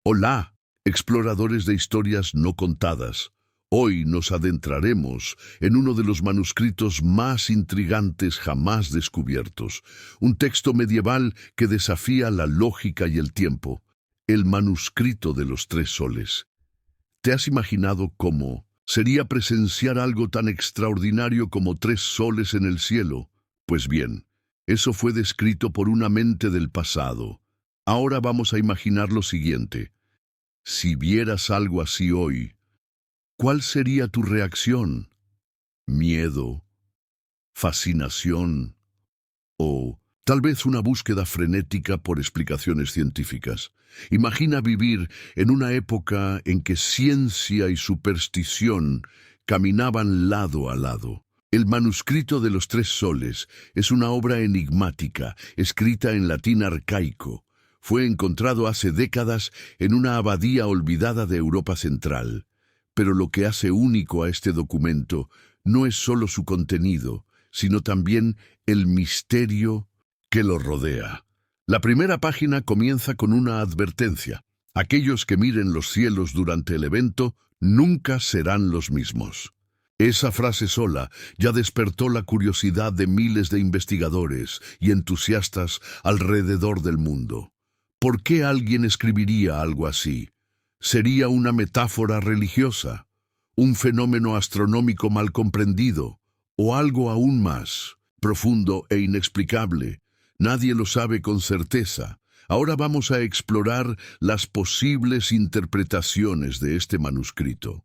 Hola, exploradores de historias no contadas. Hoy nos adentraremos en uno de los manuscritos más intrigantes jamás descubiertos, un texto medieval que desafía la lógica y el tiempo, el manuscrito de los tres soles. ¿Te has imaginado cómo sería presenciar algo tan extraordinario como tres soles en el cielo? Pues bien, eso fue descrito por una mente del pasado. Ahora vamos a imaginar lo siguiente. Si vieras algo así hoy, ¿cuál sería tu reacción? ¿Miedo? ¿Fascinación? ¿O tal vez una búsqueda frenética por explicaciones científicas? Imagina vivir en una época en que ciencia y superstición caminaban lado a lado. El manuscrito de los tres soles es una obra enigmática, escrita en latín arcaico. Fue encontrado hace décadas en una abadía olvidada de Europa Central. Pero lo que hace único a este documento no es solo su contenido, sino también el misterio que lo rodea. La primera página comienza con una advertencia. Aquellos que miren los cielos durante el evento nunca serán los mismos. Esa frase sola ya despertó la curiosidad de miles de investigadores y entusiastas alrededor del mundo. ¿Por qué alguien escribiría algo así? ¿Sería una metáfora religiosa? ¿Un fenómeno astronómico mal comprendido? ¿O algo aún más profundo e inexplicable? Nadie lo sabe con certeza. Ahora vamos a explorar las posibles interpretaciones de este manuscrito.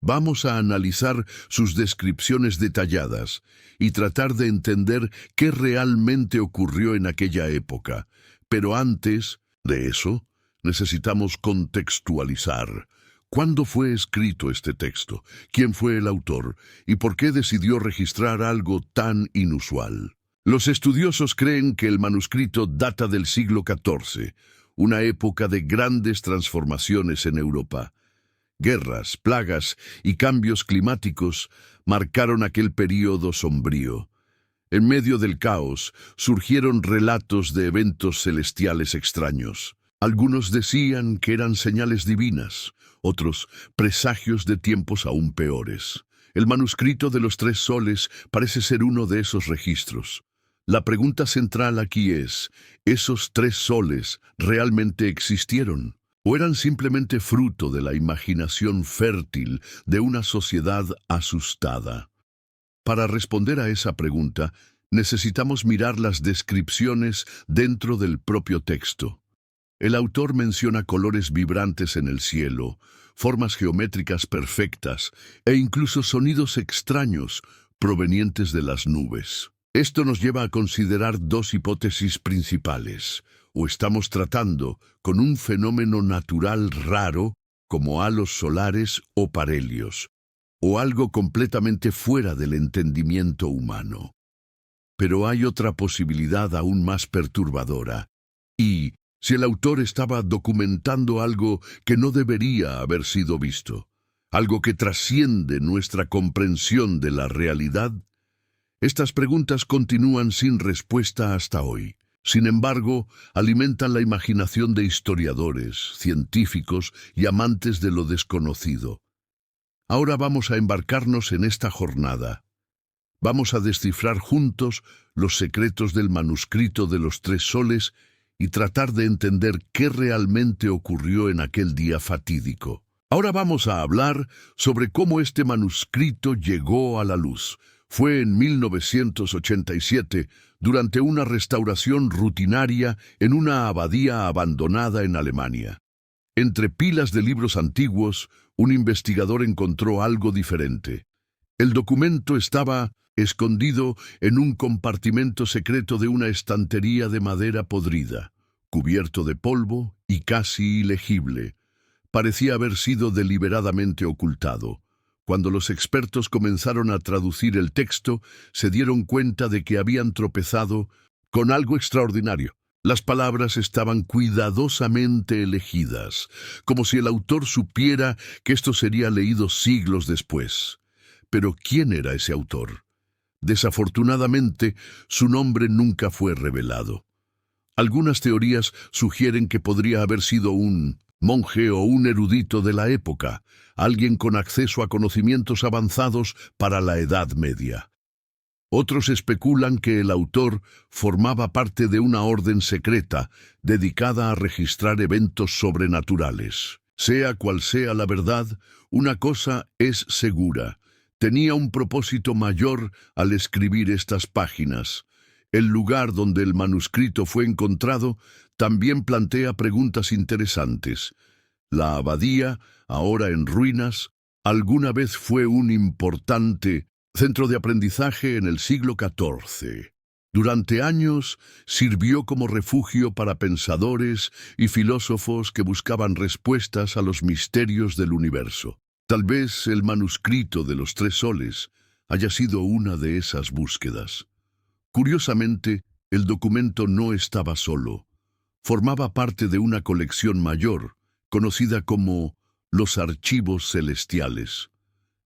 Vamos a analizar sus descripciones detalladas y tratar de entender qué realmente ocurrió en aquella época. Pero antes de eso, necesitamos contextualizar. ¿Cuándo fue escrito este texto? ¿Quién fue el autor? ¿Y por qué decidió registrar algo tan inusual? Los estudiosos creen que el manuscrito data del siglo XIV, una época de grandes transformaciones en Europa. Guerras, plagas y cambios climáticos marcaron aquel período sombrío. En medio del caos surgieron relatos de eventos celestiales extraños. Algunos decían que eran señales divinas, otros presagios de tiempos aún peores. El manuscrito de los tres soles parece ser uno de esos registros. La pregunta central aquí es, ¿esos tres soles realmente existieron? ¿O eran simplemente fruto de la imaginación fértil de una sociedad asustada? Para responder a esa pregunta, necesitamos mirar las descripciones dentro del propio texto. El autor menciona colores vibrantes en el cielo, formas geométricas perfectas e incluso sonidos extraños provenientes de las nubes. Esto nos lleva a considerar dos hipótesis principales. O estamos tratando con un fenómeno natural raro, como halos solares o parhelios, o algo completamente fuera del entendimiento humano. Pero hay otra posibilidad aún más perturbadora. Y si el autor estaba documentando algo que no debería haber sido visto, algo que trasciende nuestra comprensión de la realidad, estas preguntas continúan sin respuesta hasta hoy. Sin embargo, alimentan la imaginación de historiadores, científicos y amantes de lo desconocido. Ahora vamos a embarcarnos en esta jornada. Vamos a descifrar juntos los secretos del manuscrito de los tres soles y tratar de entender qué realmente ocurrió en aquel día fatídico. Ahora vamos a hablar sobre cómo este manuscrito llegó a la luz. Fue en 1987, durante una restauración rutinaria en una abadía abandonada en Alemania. Entre pilas de libros antiguos, un investigador encontró algo diferente. El documento estaba escondido en un compartimento secreto de una estantería de madera podrida, cubierto de polvo y casi ilegible. Parecía haber sido deliberadamente ocultado. Cuando los expertos comenzaron a traducir el texto, se dieron cuenta de que habían tropezado con algo extraordinario. Las palabras estaban cuidadosamente elegidas, como si el autor supiera que esto sería leído siglos después. Pero ¿quién era ese autor? Desafortunadamente, su nombre nunca fue revelado. Algunas teorías sugieren que podría haber sido un monje o un erudito de la época, alguien con acceso a conocimientos avanzados para la Edad Media. Otros especulan que el autor formaba parte de una orden secreta dedicada a registrar eventos sobrenaturales. Sea cual sea la verdad, una cosa es segura: tenía un propósito mayor al escribir estas páginas. El lugar donde el manuscrito fue encontrado también plantea preguntas interesantes. La abadía, ahora en ruinas, alguna vez fue un importante centro de aprendizaje en el siglo XIV. Durante años sirvió como refugio para pensadores y filósofos que buscaban respuestas a los misterios del universo. Tal vez el manuscrito de los Tres Soles haya sido una de esas búsquedas. Curiosamente, el documento no estaba solo. Formaba parte de una colección mayor, conocida como los Archivos Celestiales.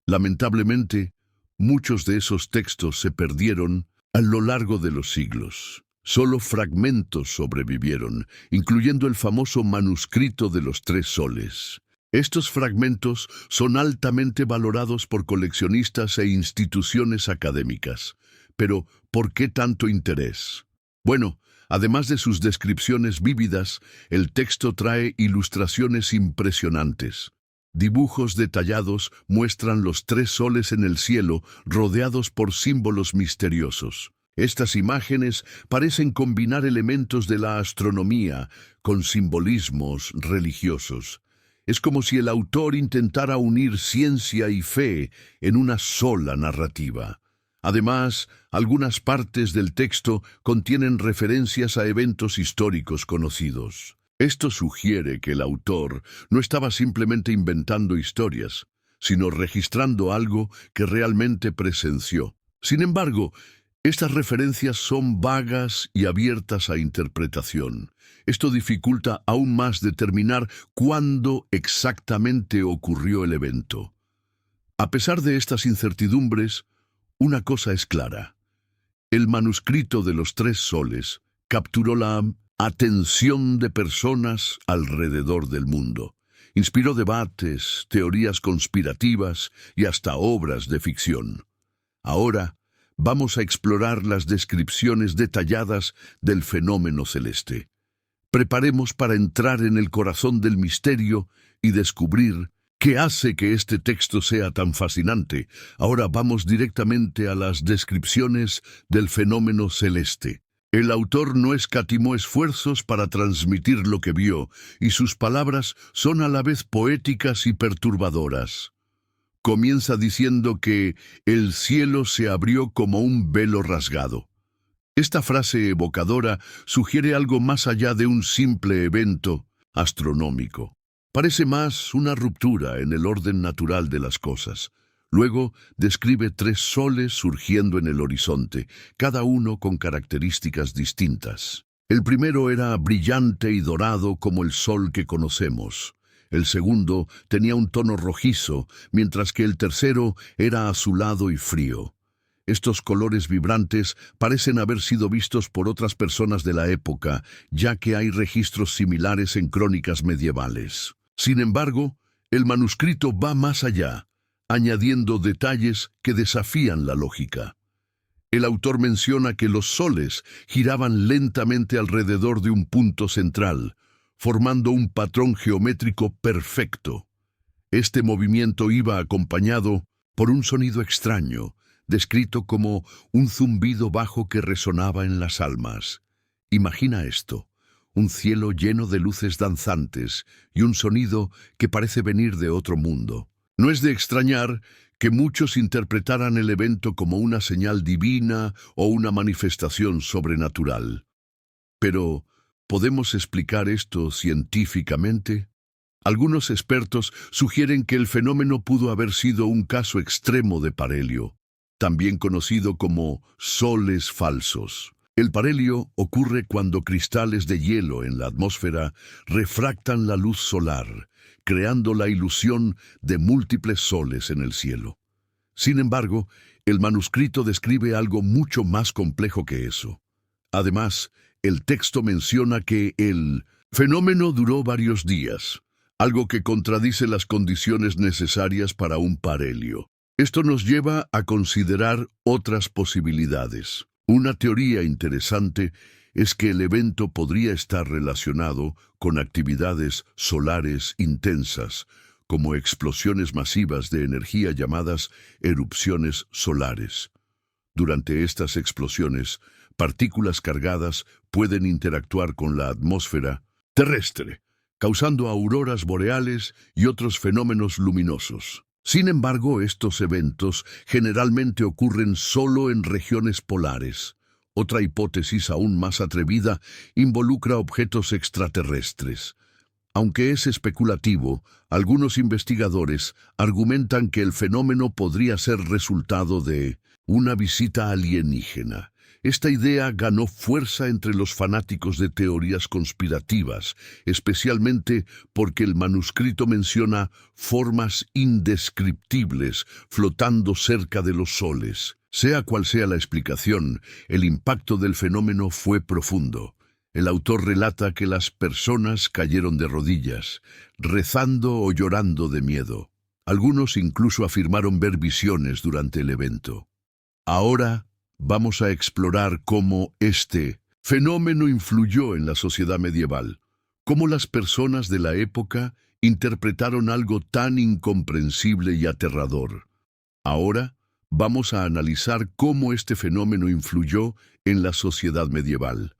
Lamentablemente, muchos de esos textos se perdieron a lo largo de los siglos. Solo fragmentos sobrevivieron, incluyendo el famoso manuscrito de los Tres Soles. Estos fragmentos son altamente valorados por coleccionistas e instituciones académicas. Pero, ¿por qué tanto interés? Bueno, además de sus descripciones vívidas, el texto trae ilustraciones impresionantes. Dibujos detallados muestran los tres soles en el cielo, rodeados por símbolos misteriosos. Estas imágenes parecen combinar elementos de la astronomía con simbolismos religiosos. Es como si el autor intentara unir ciencia y fe en una sola narrativa. Además, algunas partes del texto contienen referencias a eventos históricos conocidos. Esto sugiere que el autor no estaba simplemente inventando historias, sino registrando algo que realmente presenció. Sin embargo, estas referencias son vagas y abiertas a interpretación. Esto dificulta aún más determinar cuándo exactamente ocurrió el evento. A pesar de estas incertidumbres, una cosa es clara: el manuscrito de los Tres Soles capturó la atención de personas alrededor del mundo. Inspiró debates, teorías conspirativas y hasta obras de ficción. Ahora vamos a explorar las descripciones detalladas del fenómeno celeste. Preparemos para entrar en el corazón del misterio y descubrir ¿qué hace que este texto sea tan fascinante? Ahora vamos directamente a las descripciones del fenómeno celeste. El autor no escatimó esfuerzos para transmitir lo que vio, y sus palabras son a la vez poéticas y perturbadoras. Comienza diciendo que el cielo se abrió como un velo rasgado. Esta frase evocadora sugiere algo más allá de un simple evento astronómico. Parece más una ruptura en el orden natural de las cosas. Luego describe tres soles surgiendo en el horizonte, cada uno con características distintas. El primero era brillante y dorado como el sol que conocemos. El segundo tenía un tono rojizo, mientras que el tercero era azulado y frío. Estos colores vibrantes parecen haber sido vistos por otras personas de la época, ya que hay registros similares en crónicas medievales. Sin embargo, el manuscrito va más allá, añadiendo detalles que desafían la lógica. El autor menciona que los soles giraban lentamente alrededor de un punto central, formando un patrón geométrico perfecto. Este movimiento iba acompañado por un sonido extraño, descrito como un zumbido bajo que resonaba en las almas. Imagina esto: un cielo lleno de luces danzantes y un sonido que parece venir de otro mundo. No es de extrañar que muchos interpretaran el evento como una señal divina o una manifestación sobrenatural. Pero, ¿podemos explicar esto científicamente? Algunos expertos sugieren que el fenómeno pudo haber sido un caso extremo de parhelio, también conocido como soles falsos. El parhelio ocurre cuando cristales de hielo en la atmósfera refractan la luz solar, creando la ilusión de múltiples soles en el cielo. Sin embargo, el manuscrito describe algo mucho más complejo que eso. Además, el texto menciona que el fenómeno duró varios días, algo que contradice las condiciones necesarias para un parhelio. Esto nos lleva a considerar otras posibilidades. Una teoría interesante es que el evento podría estar relacionado con actividades solares intensas, como explosiones masivas de energía llamadas erupciones solares. Durante estas explosiones, partículas cargadas pueden interactuar con la atmósfera terrestre, causando auroras boreales y otros fenómenos luminosos. Sin embargo, estos eventos generalmente ocurren solo en regiones polares. Otra hipótesis aún más atrevida involucra objetos extraterrestres. Aunque es especulativo, algunos investigadores argumentan que el fenómeno podría ser resultado de una visita alienígena. Esta idea ganó fuerza entre los fanáticos de teorías conspirativas, especialmente porque el manuscrito menciona formas indescriptibles flotando cerca de los soles. Sea cual sea la explicación, el impacto del fenómeno fue profundo. El autor relata que las personas cayeron de rodillas, rezando o llorando de miedo. Algunos incluso afirmaron ver visiones durante el evento. Ahora vamos a explorar cómo este fenómeno influyó en la sociedad medieval, cómo las personas de la época interpretaron algo tan incomprensible y aterrador. Ahora vamos a analizar cómo este fenómeno influyó en la sociedad medieval,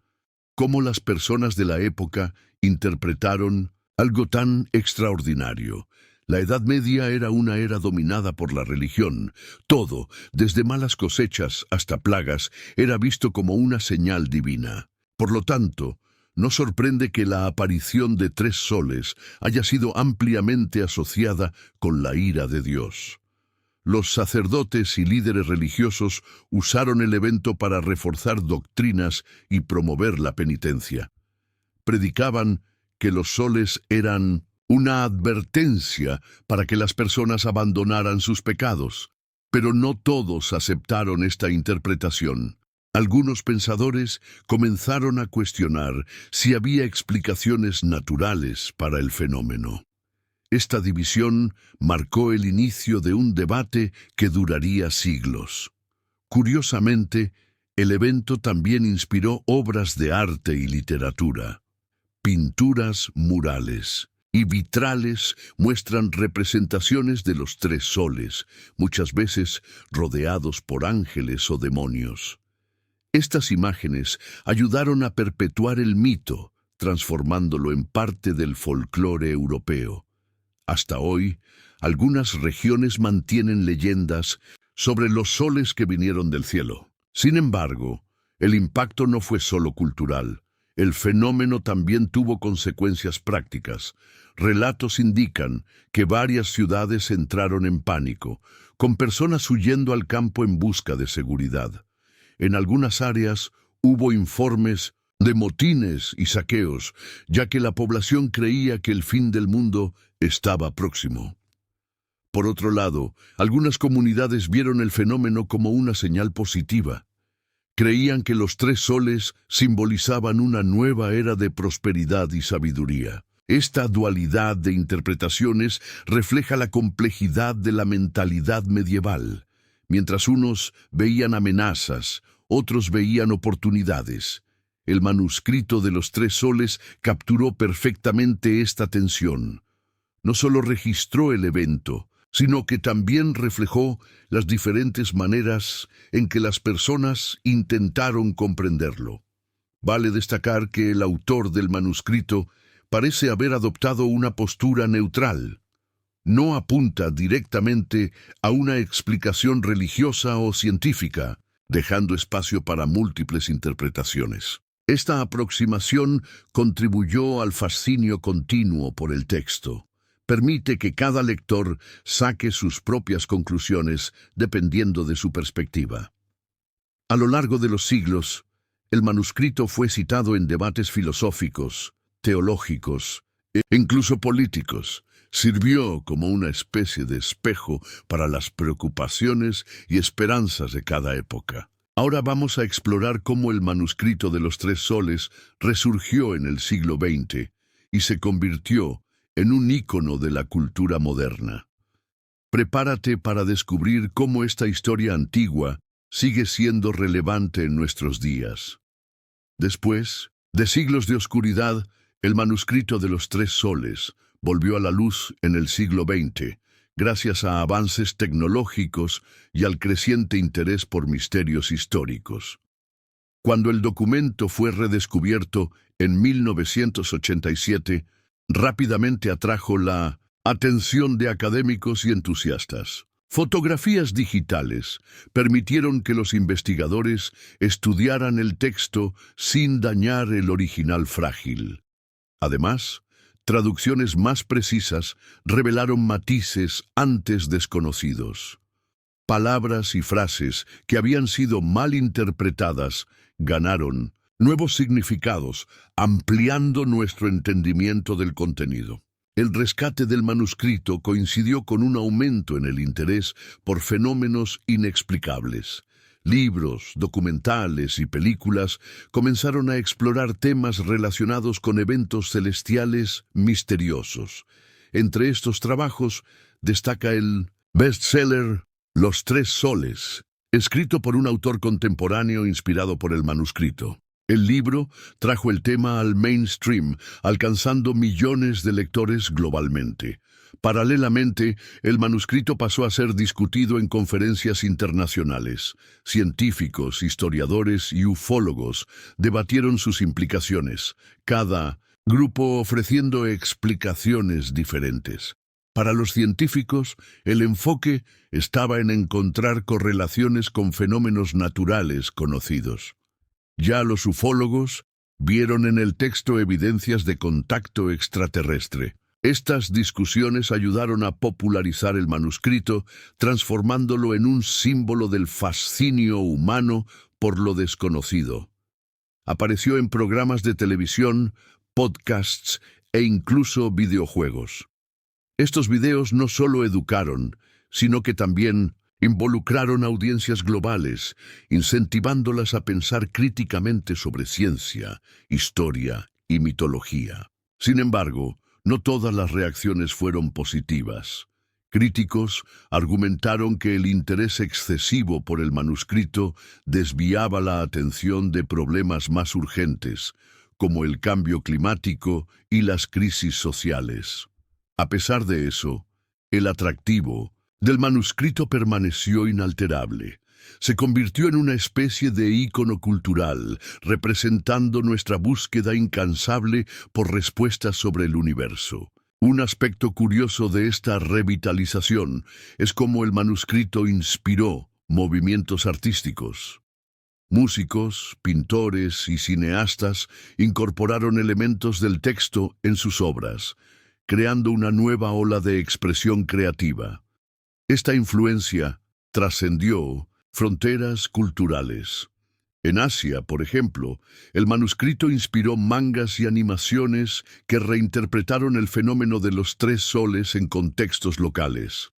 cómo las personas de la época interpretaron algo tan extraordinario. La Edad Media era una era dominada por la religión. Todo, desde malas cosechas hasta plagas, era visto como una señal divina. Por lo tanto, no sorprende que la aparición de 3 soles haya sido ampliamente asociada con la ira de Dios. Los sacerdotes y líderes religiosos usaron el evento para reforzar doctrinas y promover la penitencia. Predicaban que los soles eran una advertencia para que las personas abandonaran sus pecados. Pero no todos aceptaron esta interpretación. Algunos pensadores comenzaron a cuestionar si había explicaciones naturales para el fenómeno. Esta división marcó el inicio de un debate que duraría siglos. Curiosamente, el evento también inspiró obras de arte y literatura. Pinturas murales y vitrales muestran representaciones de los 3 soles, muchas veces rodeados por ángeles o demonios. Estas imágenes ayudaron a perpetuar el mito, transformándolo en parte del folclore europeo. Hasta hoy, algunas regiones mantienen leyendas sobre los soles que vinieron del cielo. Sin embargo, el impacto no fue solo cultural. El fenómeno también tuvo consecuencias prácticas. Relatos indican que varias ciudades entraron en pánico, con personas huyendo al campo en busca de seguridad. En algunas áreas hubo informes de motines y saqueos, ya que la población creía que el fin del mundo estaba próximo. Por otro lado, algunas comunidades vieron el fenómeno como una señal positiva. Creían que los 3 soles simbolizaban una nueva era de prosperidad y sabiduría. Esta dualidad de interpretaciones refleja la complejidad de la mentalidad medieval. Mientras unos veían amenazas, otros veían oportunidades. El manuscrito de los 3 soles capturó perfectamente esta tensión. No solo registró el evento, sino que también reflejó las diferentes maneras en que las personas intentaron comprenderlo. Vale destacar que el autor del manuscrito parece haber adoptado una postura neutral. No apunta directamente a una explicación religiosa o científica, dejando espacio para múltiples interpretaciones. Esta aproximación contribuyó al fascinio continuo por el texto. Permite que cada lector saque sus propias conclusiones dependiendo de su perspectiva. A lo largo de los siglos, el manuscrito fue citado en debates filosóficos, teológicos e incluso políticos. Sirvió como una especie de espejo para las preocupaciones y esperanzas de cada época. Ahora vamos a explorar cómo el manuscrito de los 3 soles resurgió en el siglo XX y se convirtió en un ícono de la cultura moderna. Prepárate para descubrir cómo esta historia antigua sigue siendo relevante en nuestros días. Después de siglos de oscuridad, el manuscrito de los tres soles volvió a la luz en el siglo XX, gracias a avances tecnológicos y al creciente interés por misterios históricos. Cuando el documento fue redescubierto en 1987, rápidamente atrajo la atención de académicos y entusiastas. Fotografías digitales permitieron que los investigadores estudiaran el texto sin dañar el original frágil. Además, traducciones más precisas revelaron matices antes desconocidos. Palabras y frases que habían sido mal interpretadas ganaron nuevos significados, ampliando nuestro entendimiento del contenido. El rescate del manuscrito coincidió con un aumento en el interés por fenómenos inexplicables. Libros, documentales y películas comenzaron a explorar temas relacionados con eventos celestiales misteriosos. Entre estos trabajos destaca el bestseller Los Tres Soles, escrito por un autor contemporáneo inspirado por el manuscrito. El libro trajo el tema al mainstream, alcanzando millones de lectores globalmente. Paralelamente, el manuscrito pasó a ser discutido en conferencias internacionales. Científicos, historiadores y ufólogos debatieron sus implicaciones, cada grupo ofreciendo explicaciones diferentes. Para los científicos, el enfoque estaba en encontrar correlaciones con fenómenos naturales conocidos. Ya los ufólogos vieron en el texto evidencias de contacto extraterrestre. Estas discusiones ayudaron a popularizar el manuscrito, transformándolo en un símbolo del fascinio humano por lo desconocido. Apareció en programas de televisión, podcasts e incluso videojuegos. Estos videos no solo educaron, sino que también involucraron a audiencias globales, incentivándolas a pensar críticamente sobre ciencia, historia y mitología. Sin embargo, no todas las reacciones fueron positivas. Críticos argumentaron que el interés excesivo por el manuscrito desviaba la atención de problemas más urgentes, como el cambio climático y las crisis sociales. A pesar de eso, el atractivo del manuscrito permaneció inalterable. Se convirtió en una especie de ícono cultural, representando nuestra búsqueda incansable por respuestas sobre el universo. Un aspecto curioso de esta revitalización es cómo el manuscrito inspiró movimientos artísticos. Músicos, pintores y cineastas incorporaron elementos del texto en sus obras, creando una nueva ola de expresión creativa. Esta influencia trascendió fronteras culturales. En Asia, por ejemplo, el manuscrito inspiró mangas y animaciones que reinterpretaron el fenómeno de los tres soles en contextos locales.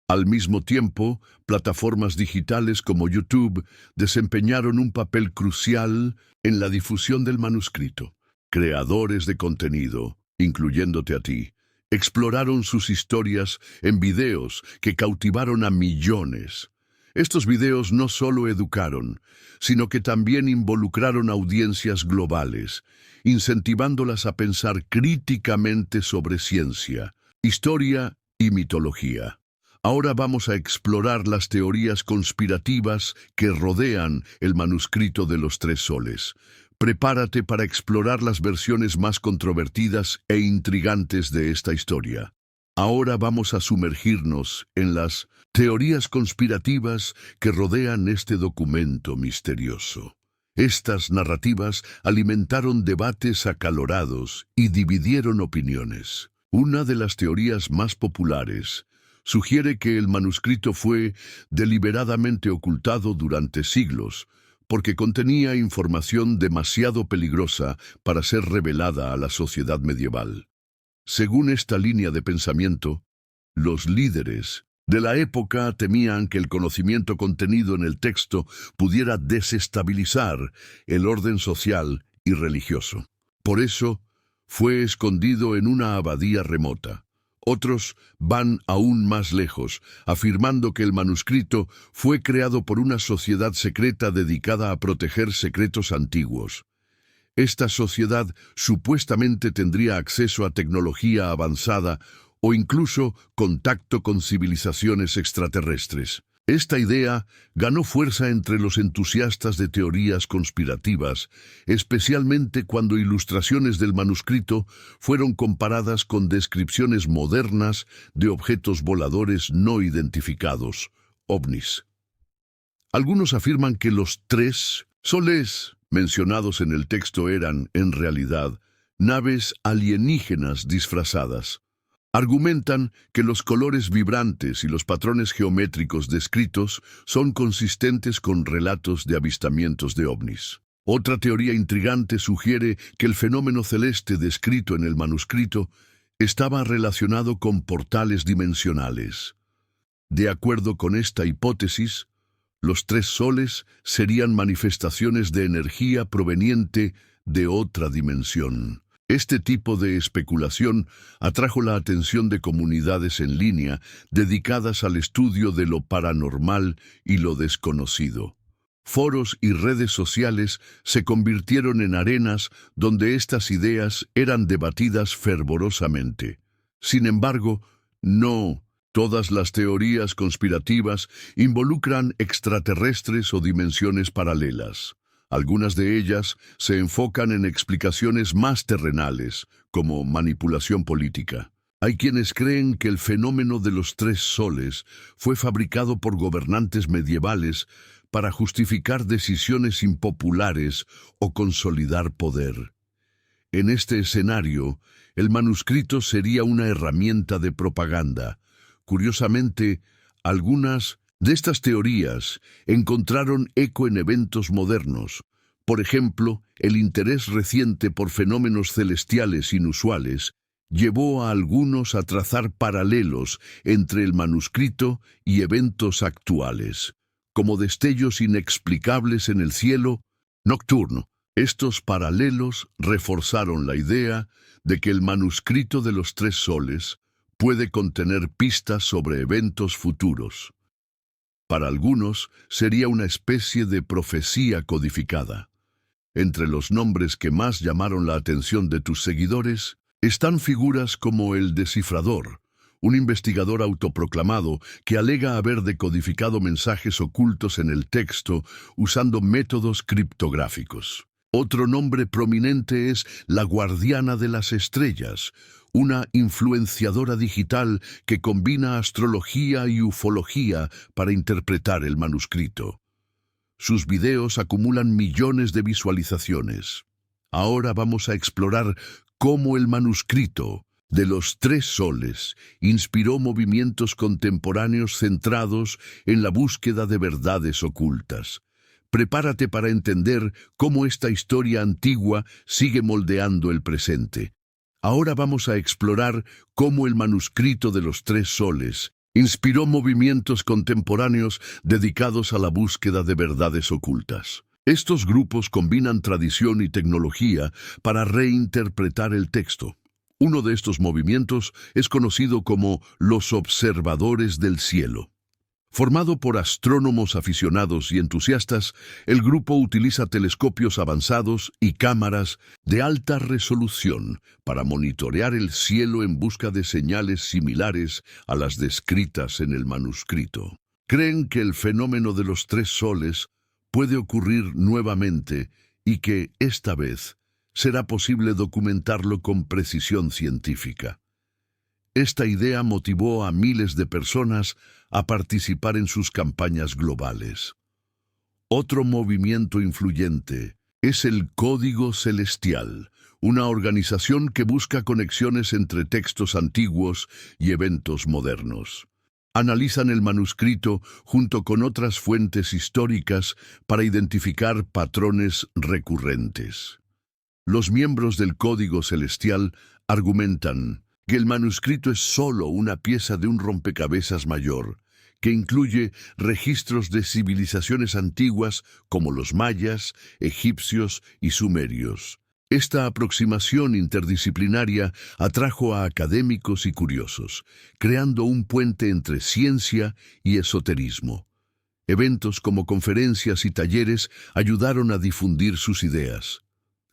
Al mismo tiempo, plataformas digitales como YouTube desempeñaron un papel crucial en la difusión del manuscrito. Creadores de contenido, incluyéndote a ti, exploraron sus historias en videos que cautivaron a millones. Estos videos no solo educaron, sino que también involucraron audiencias globales, incentivándolas a pensar críticamente sobre ciencia, historia y mitología. Ahora vamos a explorar las teorías conspirativas que rodean el manuscrito de los tres soles. Prepárate para explorar las versiones más controvertidas e intrigantes de esta historia. Ahora vamos a sumergirnos en las teorías conspirativas que rodean este documento misterioso. Estas narrativas alimentaron debates acalorados y dividieron opiniones. Una de las teorías más populares sugiere que el manuscrito fue deliberadamente ocultado durante siglos, porque contenía información demasiado peligrosa para ser revelada a la sociedad medieval. Según esta línea de pensamiento, los líderes de la época temían que el conocimiento contenido en el texto pudiera desestabilizar el orden social y religioso. Por eso, fue escondido en una abadía remota. Otros van aún más lejos, afirmando que el manuscrito fue creado por una sociedad secreta dedicada a proteger secretos antiguos. Esta sociedad supuestamente tendría acceso a tecnología avanzada o incluso contacto con civilizaciones extraterrestres. Esta idea ganó fuerza entre los entusiastas de teorías conspirativas, especialmente cuando ilustraciones del manuscrito fueron comparadas con descripciones modernas de objetos voladores no identificados, ovnis. Algunos afirman que los 3 soles mencionados en el texto eran, en realidad, naves alienígenas disfrazadas. Argumentan que los colores vibrantes y los patrones geométricos descritos son consistentes con relatos de avistamientos de ovnis. Otra teoría intrigante sugiere que el fenómeno celeste descrito en el manuscrito estaba relacionado con portales dimensionales. De acuerdo con esta hipótesis, los 3 soles serían manifestaciones de energía proveniente de otra dimensión. Este tipo de especulación atrajo la atención de comunidades en línea dedicadas al estudio de lo paranormal y lo desconocido. Foros y redes sociales se convirtieron en arenas donde estas ideas eran debatidas fervorosamente. Sin embargo, no todas las teorías conspirativas involucran extraterrestres o dimensiones paralelas. Algunas de ellas se enfocan en explicaciones más terrenales, como manipulación política. Hay quienes creen que el fenómeno de los 3 soles fue fabricado por gobernantes medievales para justificar decisiones impopulares o consolidar poder. En este escenario, el manuscrito sería una herramienta de propaganda. Curiosamente, algunas de estas teorías encontraron eco en eventos modernos. Por ejemplo, el interés reciente por fenómenos celestiales inusuales llevó a algunos a trazar paralelos entre el manuscrito y eventos actuales, como destellos inexplicables en el cielo nocturno. Estos paralelos reforzaron la idea de que el manuscrito de los 3 soles puede contener pistas sobre eventos futuros. Para algunos, sería una especie de profecía codificada. Entre los nombres que más llamaron la atención de tus seguidores están figuras como el descifrador, un investigador autoproclamado que alega haber decodificado mensajes ocultos en el texto usando métodos criptográficos. Otro nombre prominente es la Guardiana de las Estrellas, una influenciadora digital que combina astrología y ufología para interpretar el manuscrito. Sus videos acumulan millones de visualizaciones. Ahora vamos a explorar cómo el manuscrito de los 3 soles inspiró movimientos contemporáneos centrados en la búsqueda de verdades ocultas. Prepárate para entender cómo esta historia antigua sigue moldeando el presente. Ahora vamos a explorar cómo el manuscrito de los 3 soles inspiró movimientos contemporáneos dedicados a la búsqueda de verdades ocultas. Estos grupos combinan tradición y tecnología para reinterpretar el texto. Uno de estos movimientos es conocido como los observadores del cielo. Formado por astrónomos aficionados y entusiastas, el grupo utiliza telescopios avanzados y cámaras de alta resolución para monitorear el cielo en busca de señales similares a las descritas en el manuscrito. Creen que el fenómeno de los 3 soles puede ocurrir nuevamente y que, esta vez, será posible documentarlo con precisión científica. Esta idea motivó a miles de personas a participar en sus campañas globales. Otro movimiento influyente es el Código Celestial, una organización que busca conexiones entre textos antiguos y eventos modernos. Analizan el manuscrito junto con otras fuentes históricas para identificar patrones recurrentes. Los miembros del Código Celestial argumentan que el manuscrito es solo una pieza de un rompecabezas mayor, que incluye registros de civilizaciones antiguas como los mayas, egipcios y sumerios. Esta aproximación interdisciplinaria atrajo a académicos y curiosos, creando un puente entre ciencia y esoterismo. Eventos como conferencias y talleres ayudaron a difundir sus ideas.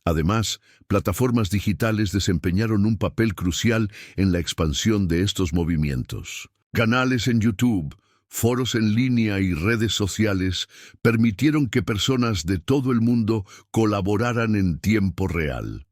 Además, plataformas digitales desempeñaron un papel crucial en la expansión de estos movimientos. Canales en YouTube, foros en línea y redes sociales permitieron que personas de todo el mundo colaboraran en tiempo real.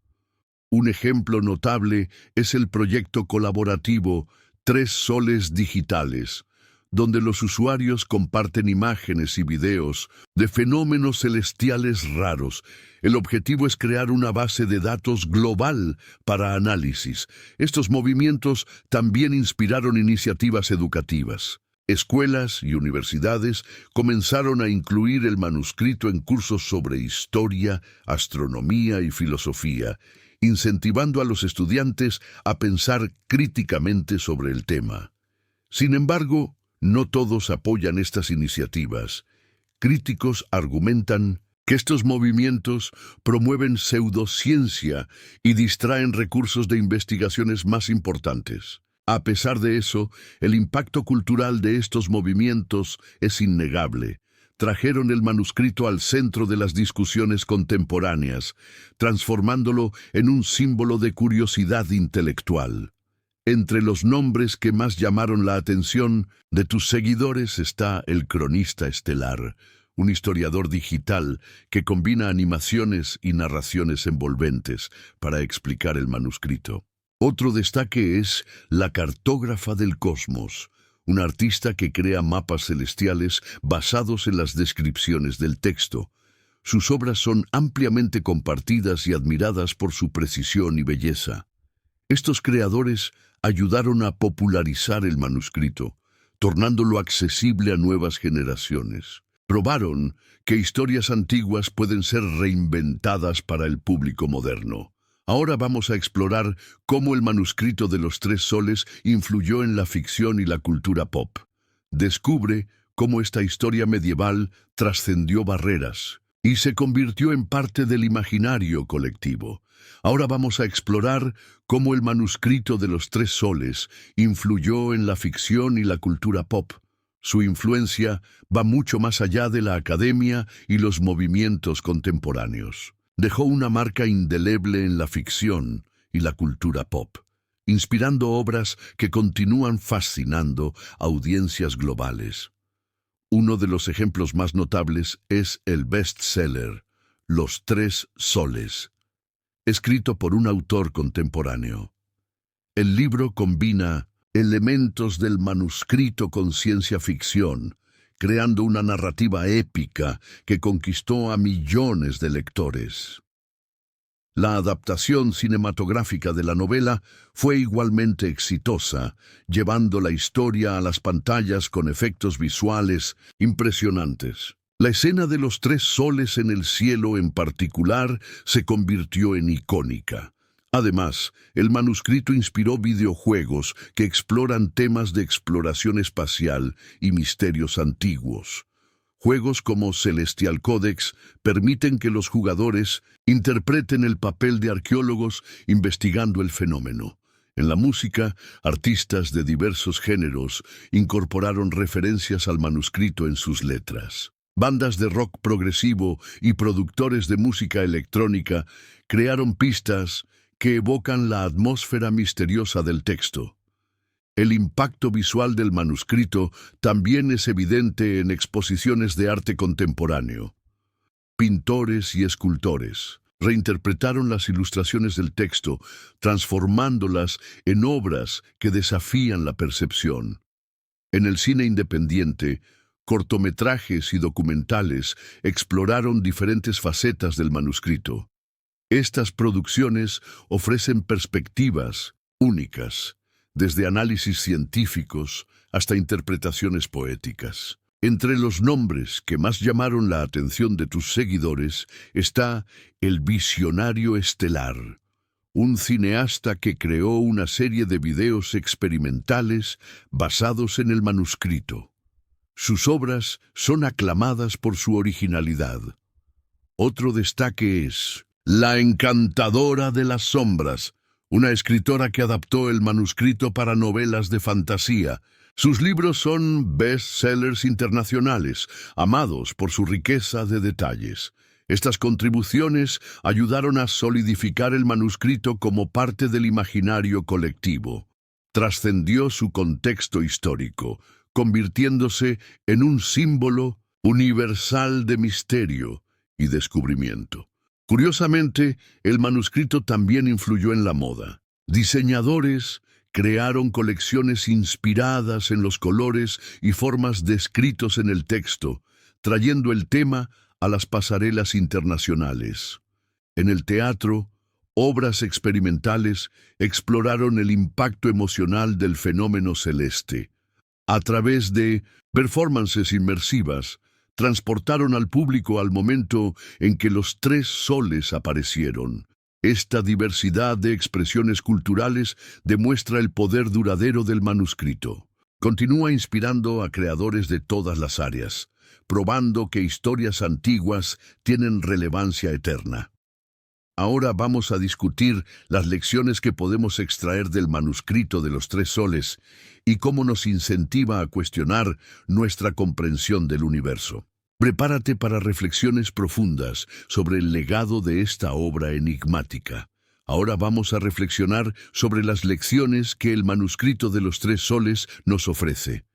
Un ejemplo notable es el proyecto colaborativo Tres Soles Digitales, donde los usuarios comparten imágenes y videos de fenómenos celestiales raros. El objetivo es crear una base de datos global para análisis. Estos movimientos también inspiraron iniciativas educativas. Escuelas y universidades comenzaron a incluir el manuscrito en cursos sobre historia, astronomía y filosofía, incentivando a los estudiantes a pensar críticamente sobre el tema. Sin embargo, no todos apoyan estas iniciativas. Críticos argumentan que estos movimientos promueven pseudociencia y distraen recursos de investigaciones más importantes. A pesar de eso, el impacto cultural de estos movimientos es innegable. Trajeron el manuscrito al centro de las discusiones contemporáneas, transformándolo en un símbolo de curiosidad intelectual. Entre los nombres que más llamaron la atención de tus seguidores está el Cronista Estelar, un historiador digital que combina animaciones y narraciones envolventes para explicar el manuscrito. Otro destaque es la Cartógrafa del Cosmos, un artista que crea mapas celestiales basados en las descripciones del texto. Sus obras son ampliamente compartidas y admiradas por su precisión y belleza. Estos creadores ayudaron a popularizar el manuscrito, tornándolo accesible a nuevas generaciones. Probaron que historias antiguas pueden ser reinventadas para el público moderno. Ahora vamos a explorar cómo el manuscrito de los Tres Soles influyó en la ficción y la cultura pop. Descubre cómo esta historia medieval trascendió barreras y se convirtió en parte del imaginario colectivo. Ahora vamos a explorar cómo el manuscrito de los Tres Soles influyó en la ficción y la cultura pop. Su influencia va mucho más allá de la academia y los movimientos contemporáneos. Dejó una marca indeleble en la ficción y la cultura pop, inspirando obras que continúan fascinando a audiencias globales. Uno de los ejemplos más notables es el bestseller Los Tres Soles, escrito por un autor contemporáneo. El libro combina elementos del manuscrito con ciencia ficción, creando una narrativa épica que conquistó a millones de lectores. La adaptación cinematográfica de la novela fue igualmente exitosa, llevando la historia a las pantallas con efectos visuales impresionantes. La escena de los Tres Soles en el cielo en particular se convirtió en icónica. Además, el manuscrito inspiró videojuegos que exploran temas de exploración espacial y misterios antiguos. Juegos como Celestial Codex permiten que los jugadores interpreten el papel de arqueólogos investigando el fenómeno. En la música, artistas de diversos géneros incorporaron referencias al manuscrito en sus letras. Bandas de rock progresivo y productores de música electrónica crearon pistas que evocan la atmósfera misteriosa del texto. El impacto visual del manuscrito también es evidente en exposiciones de arte contemporáneo. Pintores y escultores reinterpretaron las ilustraciones del texto, transformándolas en obras que desafían la percepción. En el cine independiente, cortometrajes y documentales exploraron diferentes facetas del manuscrito. Estas producciones ofrecen perspectivas únicas, desde análisis científicos hasta interpretaciones poéticas. Entre los nombres que más llamaron la atención de tus seguidores está el Visionario Estelar, un cineasta que creó una serie de videos experimentales basados en el manuscrito. Sus obras son aclamadas por su originalidad. Otro destaque es La encantadora de las sombras, una escritora que adaptó el manuscrito para novelas de fantasía. Sus libros son bestsellers internacionales, amados por su riqueza de detalles. Estas contribuciones ayudaron a solidificar el manuscrito como parte del imaginario colectivo. Trascendió su contexto histórico, convirtiéndose en un símbolo universal de misterio y descubrimiento. Curiosamente, el manuscrito también influyó en la moda. Diseñadores crearon colecciones inspiradas en los colores y formas descritos en el texto, trayendo el tema a las pasarelas internacionales. En el teatro, obras experimentales exploraron el impacto emocional del fenómeno celeste. A través de performances inmersivas, transportaron al público al momento en que los tres soles aparecieron. Esta diversidad de expresiones culturales demuestra el poder duradero del manuscrito. Continúa inspirando a creadores de todas las áreas, probando que historias antiguas tienen relevancia eterna. Ahora vamos a discutir las lecciones que podemos extraer del manuscrito de los tres soles y cómo nos incentiva a cuestionar nuestra comprensión del universo. Prepárate para reflexiones profundas sobre el legado de esta obra enigmática. Ahora vamos a reflexionar sobre las lecciones que el manuscrito de los tres soles nos ofrece.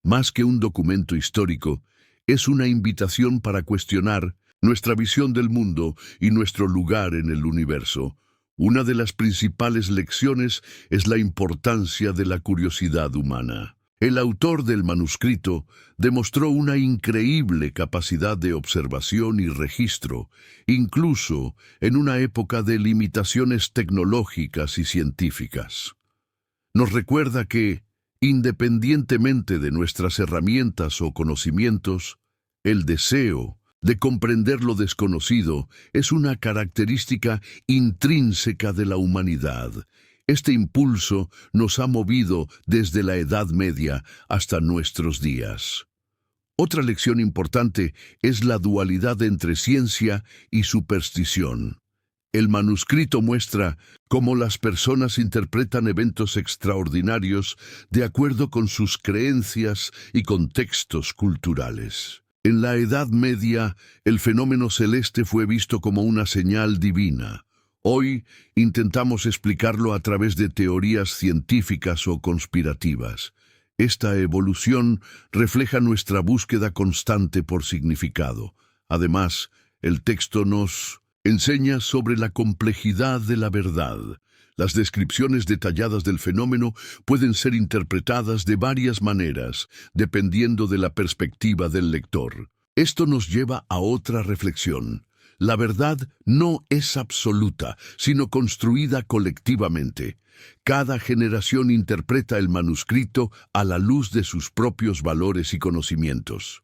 Más que un documento histórico, es una invitación para cuestionar nuestra visión del mundo y nuestro lugar en el universo. Una de las principales lecciones es la importancia de la curiosidad humana. El autor del manuscrito demostró una increíble capacidad de observación y registro, incluso en una época de limitaciones tecnológicas y científicas. Nos recuerda que, independientemente de nuestras herramientas o conocimientos, el deseo de comprender lo desconocido es una característica intrínseca de la humanidad. Este impulso nos ha movido desde la Edad Media hasta nuestros días. Otra lección importante es la dualidad entre ciencia y superstición. El manuscrito muestra cómo las personas interpretan eventos extraordinarios de acuerdo con sus creencias y contextos culturales. En la Edad Media, el fenómeno celeste fue visto como una señal divina. Hoy intentamos explicarlo a través de teorías científicas o conspirativas. Esta evolución refleja nuestra búsqueda constante por significado. Además, el texto nos enseña sobre la complejidad de la verdad. Las descripciones detalladas del fenómeno pueden ser interpretadas de varias maneras, dependiendo de la perspectiva del lector. Esto nos lleva a otra reflexión. La verdad no es absoluta, sino construida colectivamente. Cada generación interpreta el manuscrito a la luz de sus propios valores y conocimientos.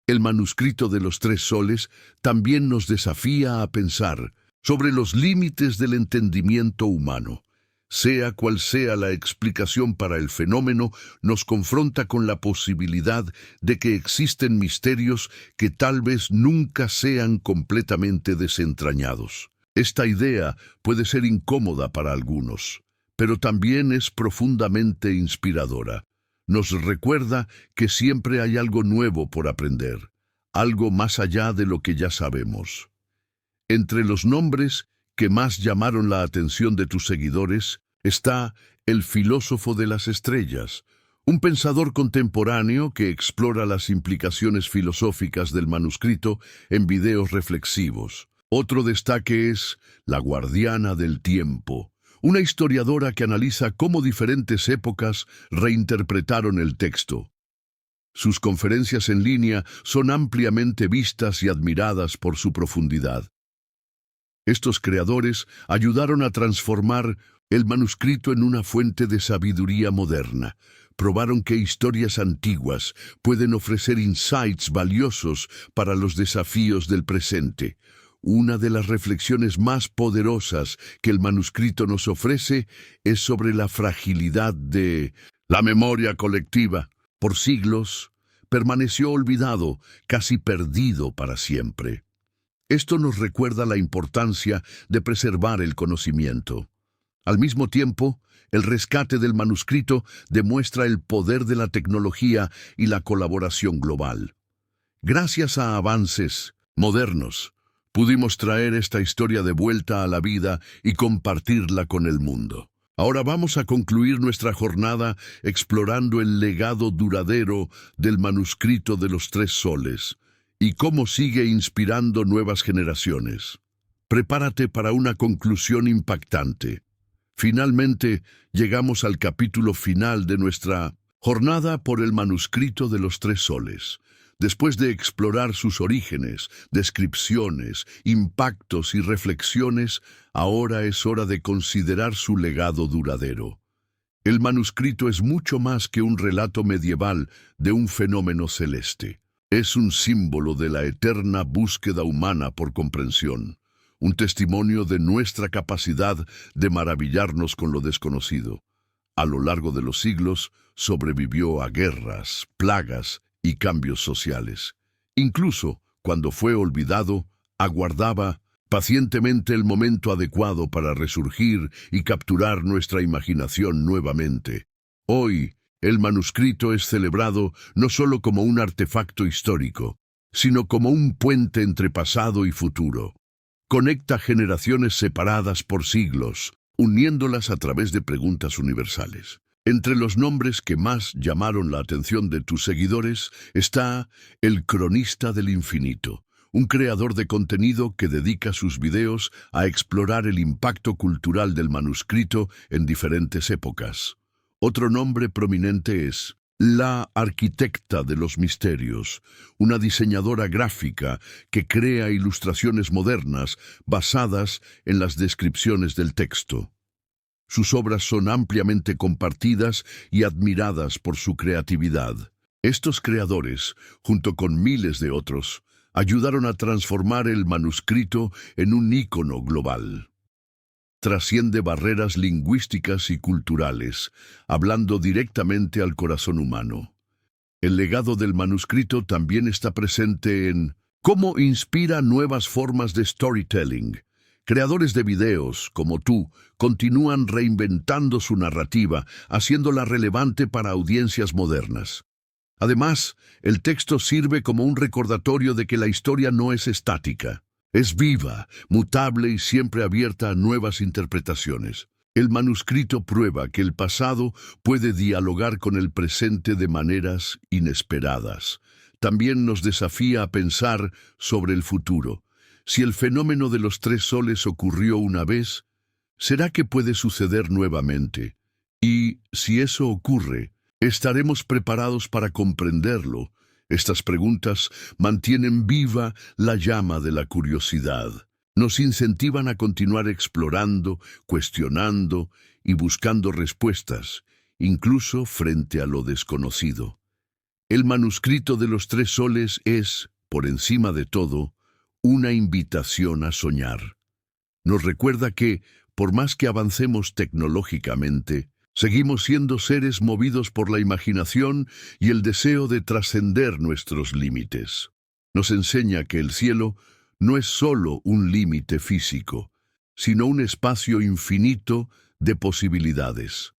El manuscrito de los tres soles también nos desafía a pensar sobre los límites del entendimiento humano. Sea cual sea la explicación para el fenómeno, nos confronta con la posibilidad de que existen misterios que tal vez nunca sean completamente desentrañados. Esta idea puede ser incómoda para algunos, pero también es profundamente inspiradora. Nos recuerda que siempre hay algo nuevo por aprender, algo más allá de lo que ya sabemos. Entre los nombres que más llamaron la atención de tus seguidores está el filósofo de las estrellas, un pensador contemporáneo que explora las implicaciones filosóficas del manuscrito en videos reflexivos. Otro destaque es la guardiana del tiempo, una historiadora que analiza cómo diferentes épocas reinterpretaron el texto. Sus conferencias en línea son ampliamente vistas y admiradas por su profundidad. Estos creadores ayudaron a transformar el manuscrito en una fuente de sabiduría moderna. Probaron que historias antiguas pueden ofrecer insights valiosos para los desafíos del presente. Una de las reflexiones más poderosas que el manuscrito nos ofrece es sobre la fragilidad de la memoria colectiva. Por siglos, permaneció olvidado, casi perdido para siempre. Esto nos recuerda la importancia de preservar el conocimiento. Al mismo tiempo, el rescate del manuscrito demuestra el poder de la tecnología y la colaboración global. Gracias a avances modernos, pudimos traer esta historia de vuelta a la vida y compartirla con el mundo. Ahora vamos a concluir nuestra jornada explorando el legado duradero del manuscrito de los tres soles y cómo sigue inspirando nuevas generaciones. Prepárate para una conclusión impactante. Finalmente, llegamos al capítulo final de nuestra jornada por el manuscrito de los tres soles. Después de explorar sus orígenes, descripciones, impactos y reflexiones, ahora es hora de considerar su legado duradero. El manuscrito es mucho más que un relato medieval de un fenómeno celeste. Es un símbolo de la eterna búsqueda humana por comprensión, un testimonio de nuestra capacidad de maravillarnos con lo desconocido. A lo largo de los siglos, sobrevivió a guerras, plagas y cambios sociales. Incluso cuando fue olvidado, aguardaba pacientemente el momento adecuado para resurgir y capturar nuestra imaginación nuevamente. Hoy, el manuscrito es celebrado no solo como un artefacto histórico, sino como un puente entre pasado y futuro. Conecta generaciones separadas por siglos, uniéndolas a través de preguntas universales. Entre los nombres que más llamaron la atención de tus seguidores está el Cronista del Infinito, un creador de contenido que dedica sus videos a explorar el impacto cultural del manuscrito en diferentes épocas. Otro nombre prominente es la Arquitecta de los Misterios, una diseñadora gráfica que crea ilustraciones modernas basadas en las descripciones del texto. Sus obras son ampliamente compartidas y admiradas por su creatividad. Estos creadores, junto con miles de otros, ayudaron a transformar el manuscrito en un ícono global. Trasciende barreras lingüísticas y culturales, hablando directamente al corazón humano. El legado del manuscrito también está presente en cómo inspira nuevas formas de storytelling. Creadores de videos, como tú, continúan reinventando su narrativa, haciéndola relevante para audiencias modernas. Además, el texto sirve como un recordatorio de que la historia no es estática. Es viva, mutable y siempre abierta a nuevas interpretaciones. El manuscrito prueba que el pasado puede dialogar con el presente de maneras inesperadas. También nos desafía a pensar sobre el futuro. Si el fenómeno de los tres soles ocurrió una vez, ¿será que puede suceder nuevamente? Y, si eso ocurre, ¿estaremos preparados para comprenderlo? Estas preguntas mantienen viva la llama de la curiosidad. Nos incentivan a continuar explorando, cuestionando y buscando respuestas, incluso frente a lo desconocido. El manuscrito de los tres soles es, por encima de todo, una invitación a soñar. Nos recuerda que, por más que avancemos tecnológicamente, seguimos siendo seres movidos por la imaginación y el deseo de trascender nuestros límites. Nos enseña que el cielo no es solo un límite físico, sino un espacio infinito de posibilidades.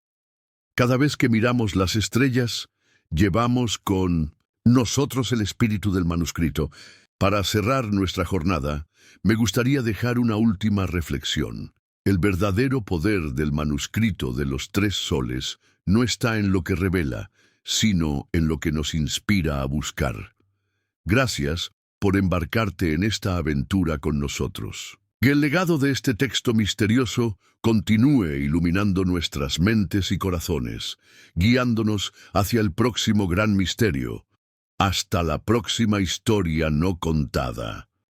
Cada vez que miramos las estrellas, llevamos con nosotros el espíritu del manuscrito. Para cerrar nuestra jornada, me gustaría dejar una última reflexión. El verdadero poder del manuscrito de los tres soles no está en lo que revela, sino en lo que nos inspira a buscar. Gracias por embarcarte en esta aventura con nosotros. Que el legado de este texto misterioso continúe iluminando nuestras mentes y corazones, guiándonos hacia el próximo gran misterio. Hasta la próxima historia no contada.